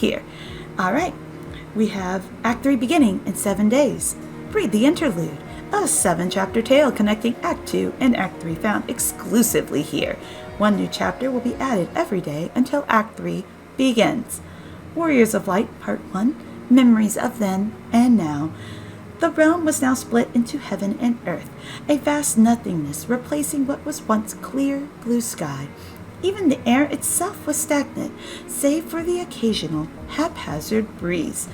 here. All right, we have Act 3 beginning in 7 days. Read the Interlude, a 7-chapter tale connecting Act 2 and Act 3 found exclusively here. One new chapter will be added every day until Act 3 begins. Warriors of Light, Part 1, Memories of Then and Now. The realm was now split into heaven and earth, a vast nothingness replacing what was once clear blue sky. Even the air itself was stagnant, save for the occasional haphazard breeze.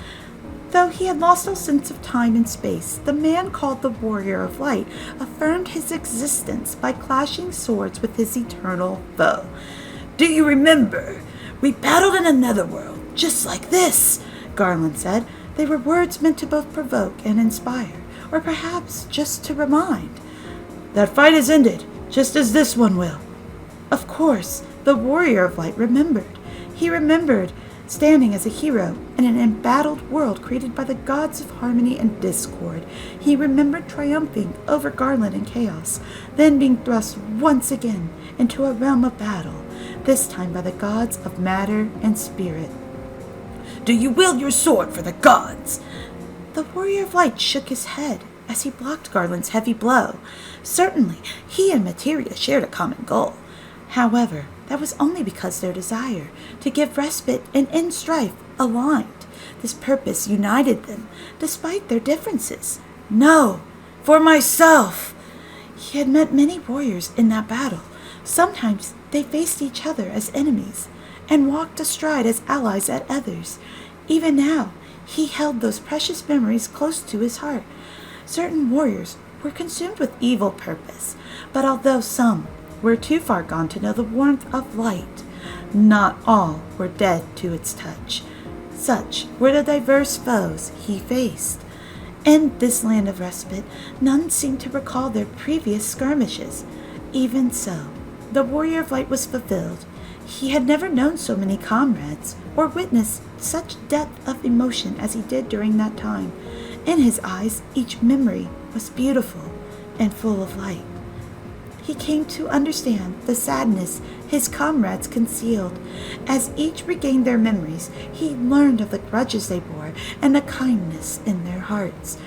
Though he had lost all sense of time and space, the man called the Warrior of Light affirmed his existence by clashing swords with his eternal foe. "Do you remember? We battled in another world, just like this," Garland said. They were words meant to both provoke and inspire, or perhaps just to remind. "That fight has ended, just as this one will." Of course, the Warrior of Light remembered. He remembered standing as a hero in an embattled world created by the gods of harmony and discord. He remembered triumphing over Garland and chaos, then being thrust once again into a realm of battle, this time by the gods of matter and spirit. "Do you wield your sword for the gods?" The Warrior of Light shook his head as he blocked Garland's heavy blow. Certainly, he and Materia shared a common goal. However, that was only because their desire to give respite and end strife aligned. This purpose united them, despite their differences. "No, for myself!" He had met many warriors in that battle. Sometimes they faced each other as enemies, and walked astride as allies at others. Even now, he held those precious memories close to his heart. Certain warriors were consumed with evil purpose, but although some were too far gone to know the warmth of light, not all were dead to its touch. Such were the diverse foes he faced. In this land of respite, none seemed to recall their previous skirmishes. Even so, the Warrior of Light was fulfilled. He had never known so many comrades, or witnessed such depth of emotion as he did during that time. In his eyes, each memory was beautiful and full of light. He came to understand the sadness his comrades concealed. As each regained their memories, he learned of the grudges they bore and the kindness in their hearts.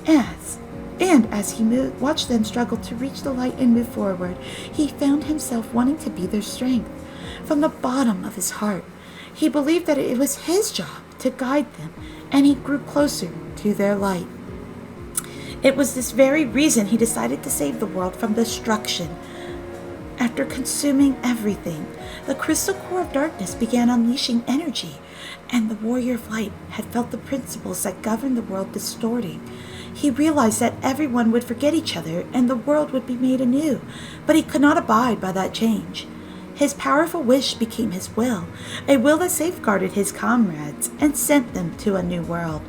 As he watched them struggle to reach the light and move forward, he found himself wanting to be their strength. From the bottom of his heart, he believed that it was his job to guide them, and he grew closer to their light. It was this very reason he decided to save the world from destruction. After consuming everything, the crystal core of darkness began unleashing energy, and the Warrior of Light had felt the principles that govern the world distorting. He realized that everyone would forget each other and the world would be made anew, but he could not abide by that change. His powerful wish became his will, a will that safeguarded his comrades and sent them to a new world.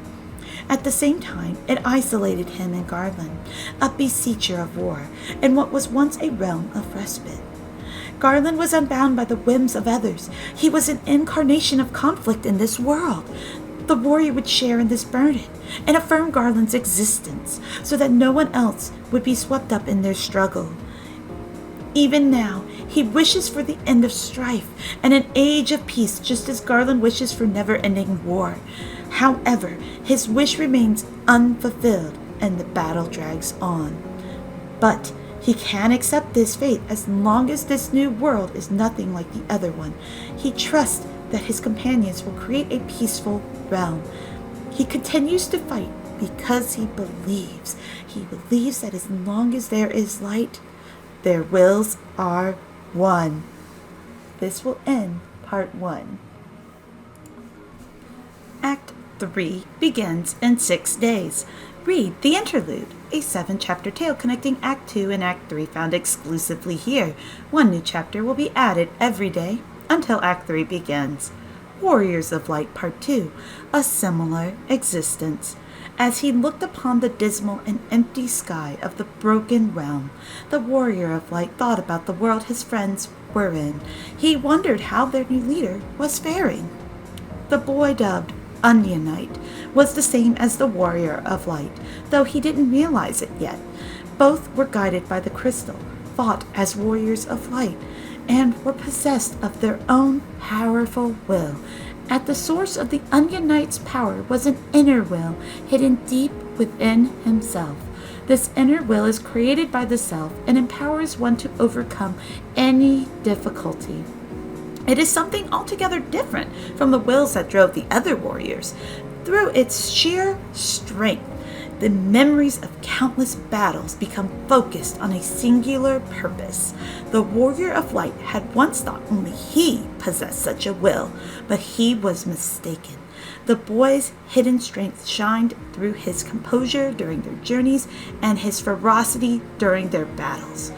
At the same time, it isolated him and Garland, a beseecher of war, in what was once a realm of respite. Garland was unbound by the whims of others. He was an incarnation of conflict in this world. The warrior would share in this burden and affirm Garland's existence so that no one else would be swept up in their struggle. Even now, he wishes for the end of strife and an age of peace, just as Garland wishes for never-ending war. However, his wish remains unfulfilled and the battle drags on. But he can accept this fate as long as this new world is nothing like the other one. He trusts that his companions will create a peaceful realm. He continues to fight because he believes. He believes that as long as there is light, their wills are one. This will end part 1. Act 3 begins in 6 days. Read The Interlude, a 7-chapter tale connecting Act 2 and Act 3 found exclusively here. One new chapter will be added every day until Act 3 begins. Warriors of Light Part 2, a similar existence. As he looked upon the dismal and empty sky of the broken realm, the Warrior of Light thought about the world his friends were in. He wondered how their new leader was faring. The boy dubbed Untitled was the same as the Warrior of Light, though he didn't realize it yet. Both were guided by the crystal, fought as warriors of light, and were possessed of their own powerful will. At the source of the Onion Knight's power was an inner will hidden deep within himself. This inner will is created by the self and empowers one to overcome any difficulty. It is something altogether different from the wills that drove the other warriors. Through its sheer strength, the memories of countless battles become focused on a singular purpose. The warrior of light had once thought only he possessed such a will, but he was mistaken. The boy's hidden strength shined through his composure during their journeys and his ferocity during their battles.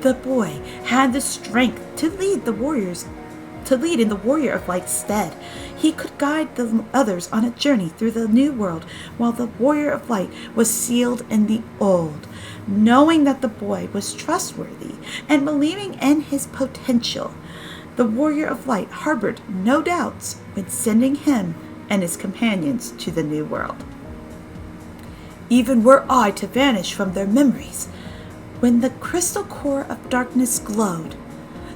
The boy had the strength to lead in the warrior of light's stead. He could guide the others on a journey through the new world, while the warrior of light was sealed in the old. Knowing that the boy was trustworthy and believing in his potential, the warrior of light harbored no doubts when sending him and his companions to the new world. Even were I to vanish from their memories, when the crystal core of darkness glowed,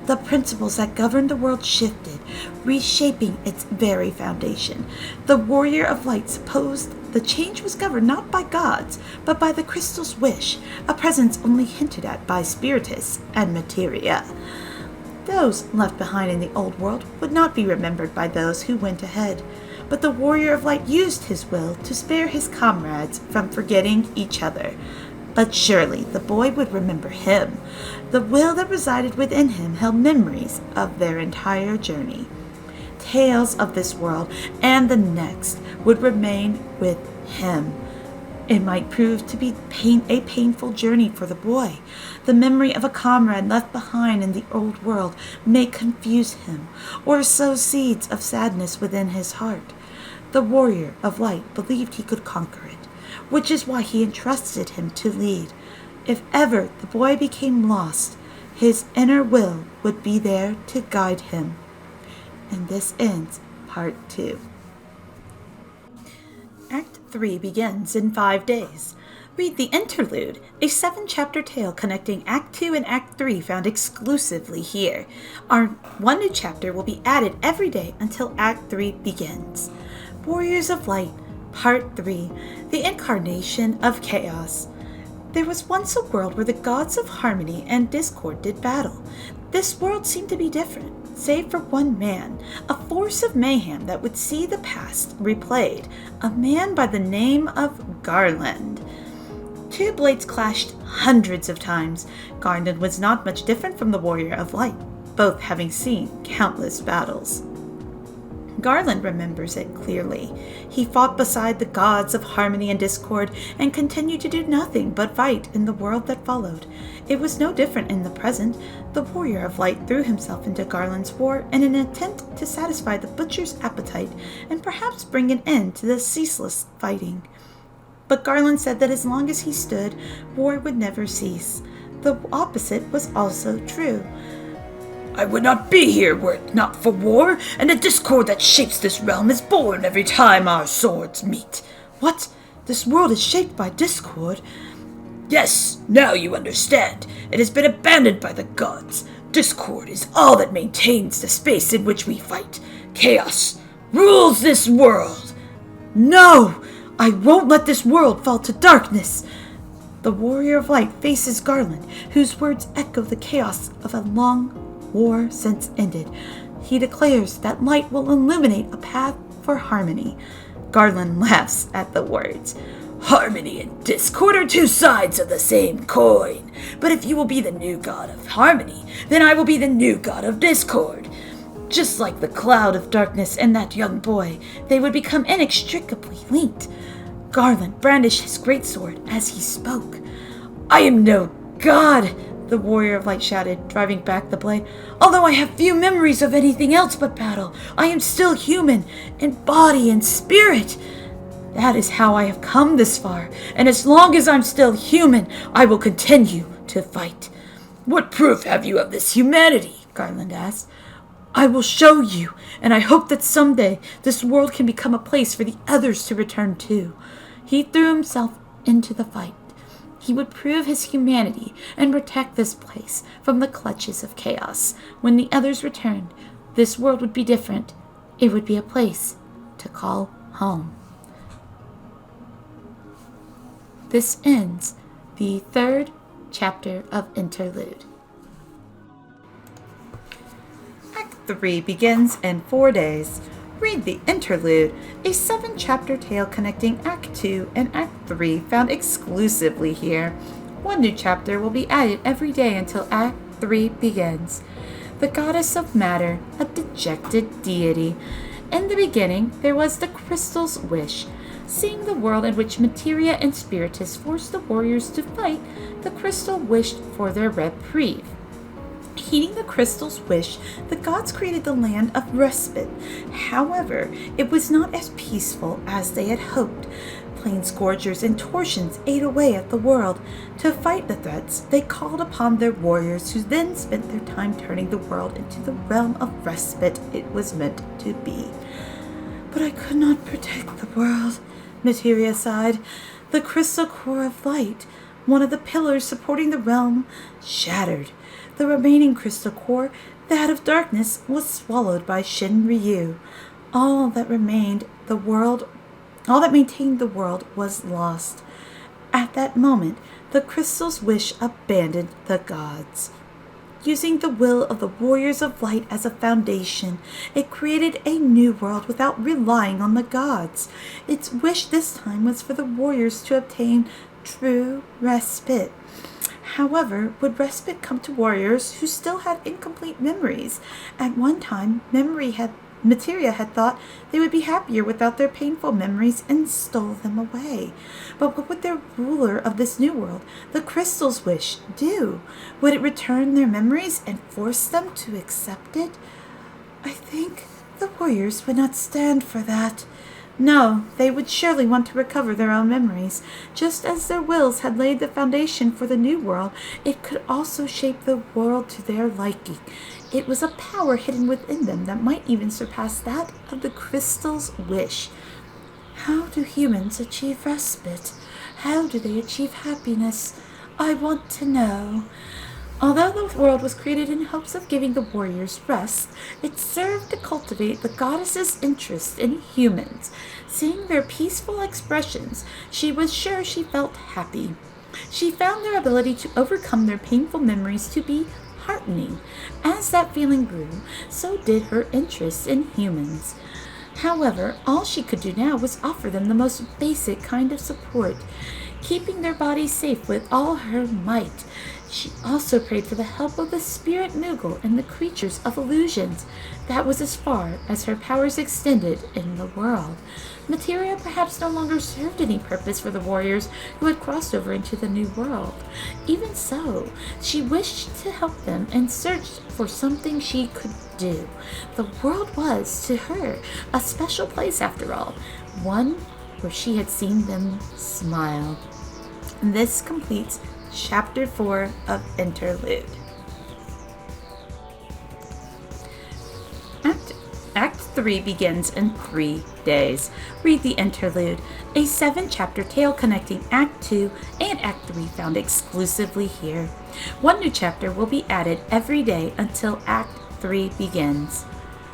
the principles that governed the world shifted, reshaping its very foundation. The warrior of light supposed the change was governed not by gods, but by the crystal's wish, a presence only hinted at by spiritists and materia. Those left behind in the old world would not be remembered by those who went ahead, but the warrior of light used his will to spare his comrades from forgetting each other. But surely the boy would remember him. The will that resided within him held memories of their entire journey. Tales of this world and the next would remain with him. It might prove to be a painful journey for the boy. The memory of a comrade left behind in the old world may confuse him or sow seeds of sadness within his heart. The warrior of light believed he could conquer it, which is why he entrusted him to lead. If ever the boy became lost, his inner will would be there to guide him. And this ends Part 2. Act 3 begins in 5 days. Read the Interlude, a 7-chapter tale connecting Act 2 and Act 3 found exclusively here. Our one new chapter will be added every day until Act 3 begins. Warriors of Light, Part 3, The Incarnation of Chaos. There was once a world where the gods of harmony and discord did battle. This world seemed to be different, save for one man, a force of mayhem that would see the past replayed, a man by the name of Garland. Two blades clashed hundreds of times. Garland was not much different from the Warrior of Light, both having seen countless battles. Garland remembers it clearly. He fought beside the gods of harmony and discord and continued to do nothing but fight in the world that followed. It was no different in the present. The Warrior of Light threw himself into Garland's war in an attempt to satisfy the butcher's appetite and perhaps bring an end to the ceaseless fighting. But Garland said that as long as he stood, war would never cease. The opposite was also true. I would not be here were it not for war, and the discord that shapes this realm is born every time our swords meet. What? This world is shaped by discord? Yes, now you understand. It has been abandoned by the gods. Discord is all that maintains the space in which we fight. Chaos rules this world. No! I won't let this world fall to darkness. The Warrior of Light faces Garland, whose words echo the chaos of a long war since ended. He declares that light will illuminate a path for harmony. Garland laughs at the words. Harmony and discord are two sides of the same coin. But if you will be the new god of harmony, then I will be the new god of discord. Just like the cloud of darkness and that young boy, they would become inextricably linked. Garland brandished his greatsword as he spoke. I am no god, the Warrior of Light shouted, driving back the blade. Although I have few memories of anything else but battle, I am still human, in body and spirit. That is how I have come this far, and as long as I'm still human, I will continue to fight. What proof have you of this humanity? Garland asked. I will show you, and I hope that someday this world can become a place for the others to return to. He threw himself into the fight. He would prove his humanity and protect this place from the clutches of chaos. When the others returned, this world would be different, it would be a place to call home. This ends the 3rd chapter of Interlude. Act 3 begins in 4 days. Read the Interlude, a 7-chapter tale connecting Act 2 and Act 3 found exclusively here. 1 new chapter will be added every day until Act 3 begins. The goddess of matter, a dejected deity. In the beginning, there was the crystal's wish. Seeing the world in which Materia and Spiritus forced the warriors to fight, the crystal wished for their reprieve. Heeding the crystal's wish, the gods created the land of respite. However, it was not as peaceful as they had hoped. Planescourgers and torsions ate away at the world. To fight the threats, they called upon their warriors, who then spent their time turning the world into the realm of respite it was meant to be. But I could not protect the world, Materia sighed. The crystal core of light, one of the pillars supporting the realm, shattered. The remaining crystal core, that of darkness, was swallowed by Shinryu. All that maintained the world was lost. At that moment, the crystal's wish abandoned the gods. Using the will of the warriors of light as a foundation, it created a new world without relying on the gods. Its wish this time was for the warriors to obtain true respite. However, would respite come to warriors who still had incomplete memories? At one time, Materia had thought they would be happier without their painful memories and stole them away. But what would their ruler of this new world, the crystal's wish, do? Would it return their memories and force them to accept it? I think the warriors would not stand for that. No, they would surely want to recover their own memories. Just as their wills had laid the foundation for the new world, it could also shape the world to their liking. It was a power hidden within them that might even surpass that of the crystal's wish. How do humans achieve respite? How do they achieve happiness? I want to know. Although the world was created in hopes of giving the warriors rest, it served to cultivate the goddess's interest in humans. Seeing their peaceful expressions, she was sure she felt happy. She found their ability to overcome their painful memories to be heartening. As that feeling grew, so did her interest in humans. However, all she could do now was offer them the most basic kind of support, keeping their bodies safe with all her might. She also prayed for the help of the spirit Moogle and the creatures of illusions. That was as far as her powers extended in the world. Materia perhaps no longer served any purpose for the warriors who had crossed over into the new world. Even so, she wished to help them and searched for something she could do. The world was, to her, a special place after all, one where she had seen them smile. And this completes Chapter 4 of Interlude. Act 3 begins in 3 days. Read the Interlude, a 7-chapter tale connecting Act 2 and Act 3 found exclusively here. 1 new chapter will be added every day until Act 3 begins.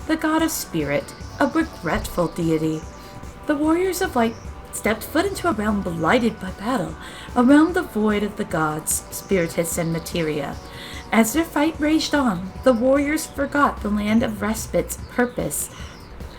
The God of Spirit, a regretful deity. The warriors of light stepped foot into a realm blighted by battle, a realm devoid of the gods, Spiritus and Materia. As their fight raged on, the warriors forgot the land of respite's purpose.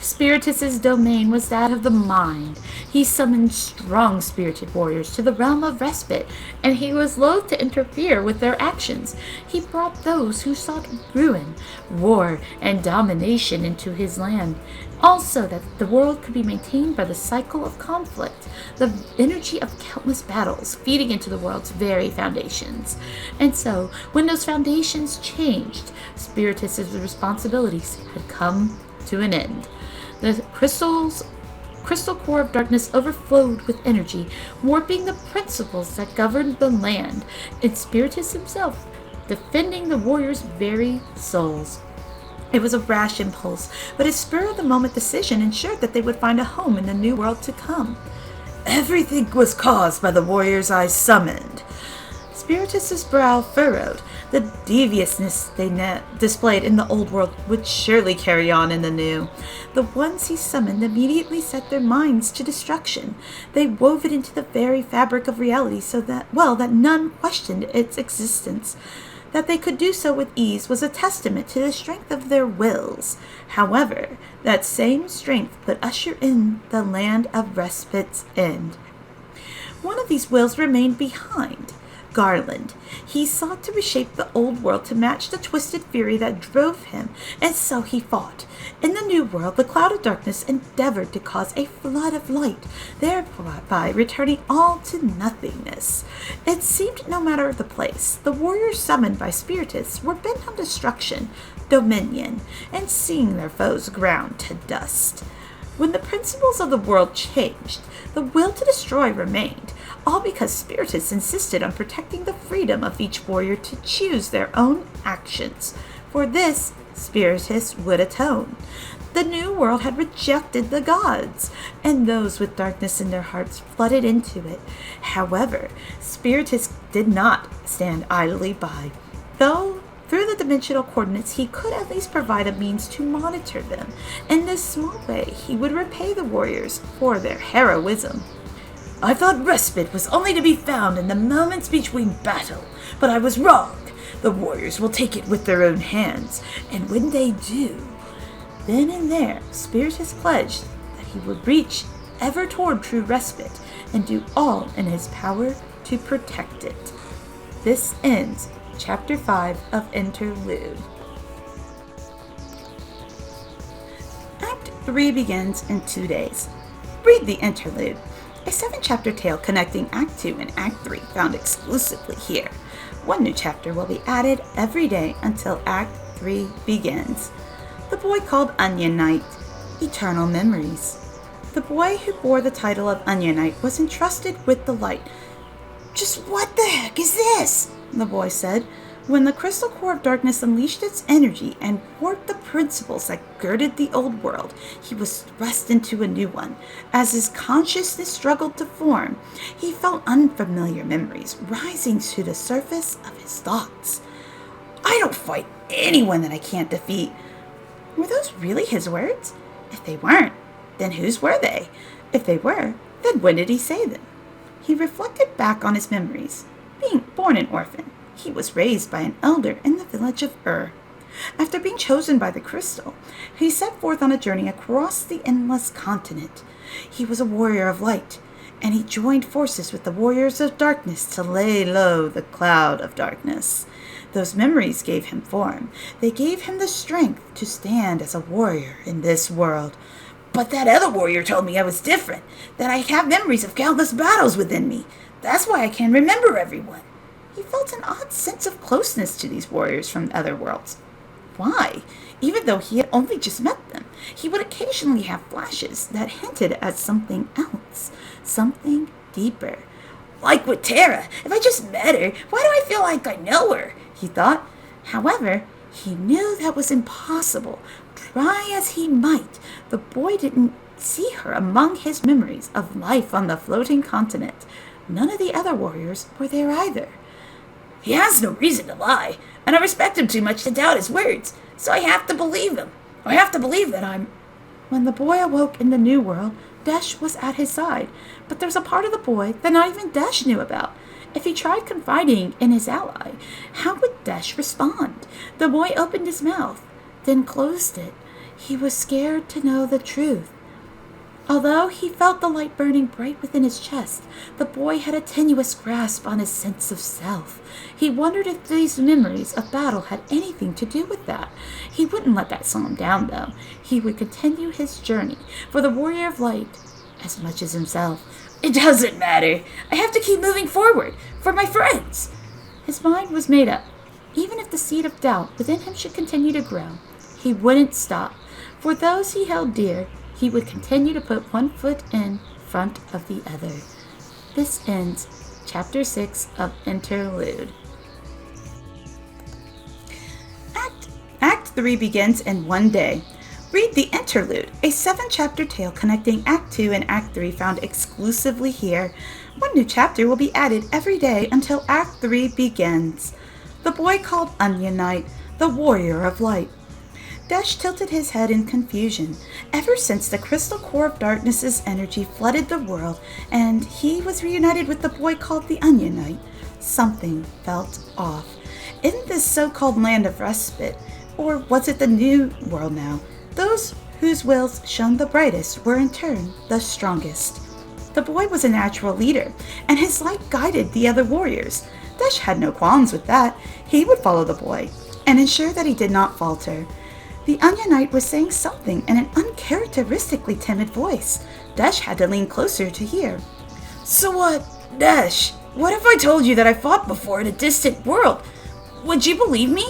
Spiritus's domain was that of the mind. He summoned strong spirited warriors to the realm of respite, and he was loath to interfere with their actions. He brought those who sought ruin, war, and domination into his land. Also, that the world could be maintained by the cycle of conflict, the energy of countless battles feeding into the world's very foundations. And so, when those foundations changed, Spiritus's responsibilities had come to an end. The crystal core of darkness overflowed with energy, warping the principles that governed the land, and Spiritus himself defending the warriors' very souls. It was a rash impulse, but his spur-of-the-moment decision ensured that they would find a home in the new world to come. Everything was caused by the warriors I summoned. Spiritus's brow furrowed. The deviousness they displayed in the old world would surely carry on in the new. The ones he summoned immediately set their minds to destruction. They wove it into the very fabric of reality so that none questioned its existence. That they could do so with ease was a testament to the strength of their wills. However, that same strength would usher in the land of Respite's end. One of these wills remained behind, Garland. He sought to reshape the old world to match the twisted fury that drove him, and so he fought. In the new world, the cloud of darkness endeavored to cause a flood of light, thereby returning all to nothingness. It seemed no matter the place, the warriors summoned by Spiritus were bent on destruction, dominion, and seeing their foes ground to dust. When the principles of the world changed, the will to destroy remained, all because Spiritus insisted on protecting the freedom of each warrior to choose their own actions. For this, Spiritus would atone. The new world had rejected the gods, and those with darkness in their hearts flooded into it. However, Spiritus did not stand idly by, though through the dimensional coordinates, he could at least provide a means to monitor them. In this small way, he would repay the warriors for their heroism. I thought respite was only to be found in the moments between battle, but I was wrong. The warriors will take it with their own hands, and when they do... Then and there, Spiritus pledged that he would reach ever toward true respite and do all in his power to protect it. This ends Chapter 5 of Interlude. Act 3 begins in 2 days. Read the Interlude, a 7-chapter tale connecting Act 2 and Act 3 found exclusively here. One new chapter will be added every day until Act 3 begins. The boy called Onion Knight, Eternal Memories. The boy who bore the title of Onion Knight was entrusted with the light. Just what the heck is this? The boy said, when the crystal core of darkness unleashed its energy and warped the principles that girded the old world, he was thrust into a new one. As his consciousness struggled to form, he felt unfamiliar memories rising to the surface of his thoughts. I don't fight anyone that I can't defeat. Were those really his words? If they weren't, then whose were they? If they were, then when did he say them? He reflected back on his memories. Being born an orphan, he was raised by an elder in the village of After being chosen by the crystal, he set forth on a journey across the endless continent. He was a warrior of light, and he joined forces with the warriors of darkness to lay low the cloud of darkness. Those memories gave him form. They gave him the strength to stand as a warrior in this world. But that other warrior told me I was different, that I have memories of countless battles within me. That's why I can remember everyone. He felt an odd sense of closeness to these warriors from other worlds. Why? Even though he had only just met them, he would occasionally have flashes that hinted at something else, something deeper. Like with Tara, if I just met her, why do I feel like I know her? He thought. However, he knew that was impossible. Try as he might, the boy didn't see her among his memories of life on the floating continent. None of the other warriors were there either. He has no reason to lie, and I respect him too much to doubt his words, so I have to believe him. I have to believe that I'm... When the boy awoke in the new world, Desh was at his side, but there was a part of the boy that not even Desh knew about. If he tried confiding in his ally, how would Desh respond? The boy opened his mouth, then closed it. He was scared to know the truth. Although he felt the light burning bright within his chest, the boy had a tenuous grasp on his sense of self. He wondered if these memories of battle had anything to do with that. He wouldn't let that slow him down, though. He would continue his journey for the warrior of light as much as himself. It doesn't matter. I have to keep moving forward for my friends. His mind was made up. Even if the seed of doubt within him should continue to grow, he wouldn't stop. For those he held dear, he would continue to put one foot in front of the other. This ends Chapter 6 of Interlude. Act 3 begins in 1 day. Read The Interlude, a 7-chapter tale connecting Act 2 and Act 3 found exclusively here. One new chapter will be added every day until Act 3 begins. The boy called Onion Knight, the Warrior of Light. Dash tilted his head in confusion. Ever since the crystal core of darkness's energy flooded the world and he was reunited with the boy called the Onion Knight, something felt off. In this so-called land of respite, or was it the new world now, those whose wills shone the brightest were in turn the strongest. The boy was a natural leader, and his light guided the other warriors. Dash had no qualms with that. He would follow the boy, and ensure that he did not falter. The Onion Knight was saying something in an uncharacteristically timid voice. Dash had to lean closer to hear. So what, Dash, what if I told you that I fought before in a distant world? Would you believe me?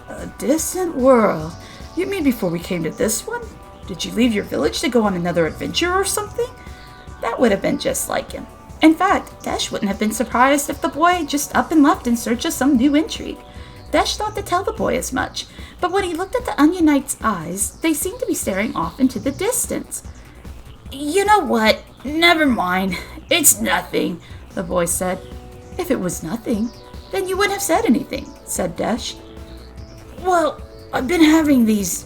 A distant world? You mean before we came to this one? Did you leave your village to go on another adventure or something? That would have been just like him. In fact, Dash wouldn't have been surprised if the boy just up and left in search of some new intrigue. Dash thought to tell the boy as much, but when he looked at the Onion Knight's eyes, they seemed to be staring off into the distance. You know what? Never mind. It's nothing, the boy said. If it was nothing, then you wouldn't have said anything, said Dash. Well, I've been having these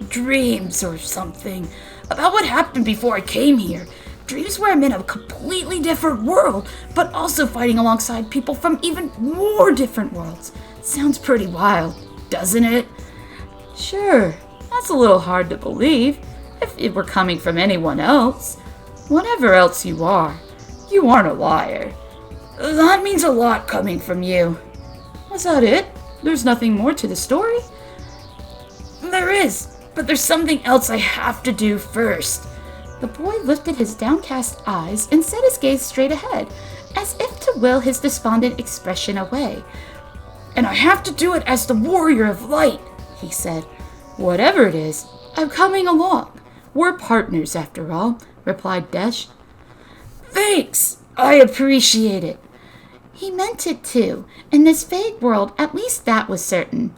dreams or something about what happened before I came here. Dreams where I'm in a completely different world, but also fighting alongside people from even more different worlds. Sounds pretty wild, doesn't it? Sure, that's a little hard to believe, if it were coming from anyone else. Whatever else you aren't a liar. That means a lot coming from you. Was that it? There's nothing more to the story? There is, but there's something else I have to do first. The boy lifted his downcast eyes and set his gaze straight ahead, as if to will his despondent expression away. And I have to do it as the Warrior of Light, he said. Whatever it is, I'm coming along. We're partners, after all, replied Dash. Thanks, I appreciate it. He meant it too. In this vague world, at least that was certain.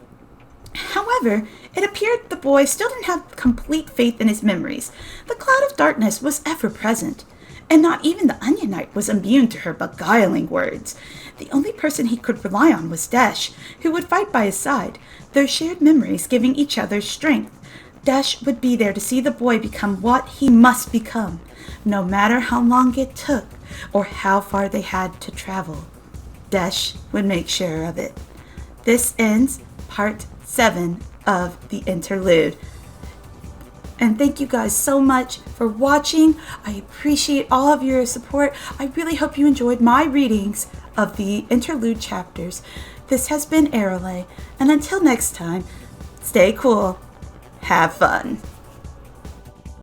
However, it appeared the boy still didn't have complete faith in his memories. The cloud of darkness was ever present, and not even the Onion Knight was immune to her beguiling words. The only person he could rely on was Dash, who would fight by his side, their shared memories giving each other strength. Dash would be there to see the boy become what he must become, no matter how long it took or how far they had to travel. Dash would make sure of it. This ends Part 7 of The Interlude. And thank you guys so much for watching. I appreciate all of your support. I really hope you enjoyed my readings of the Interlude chapters. This has been Aarolei, and until next time, stay cool, have fun.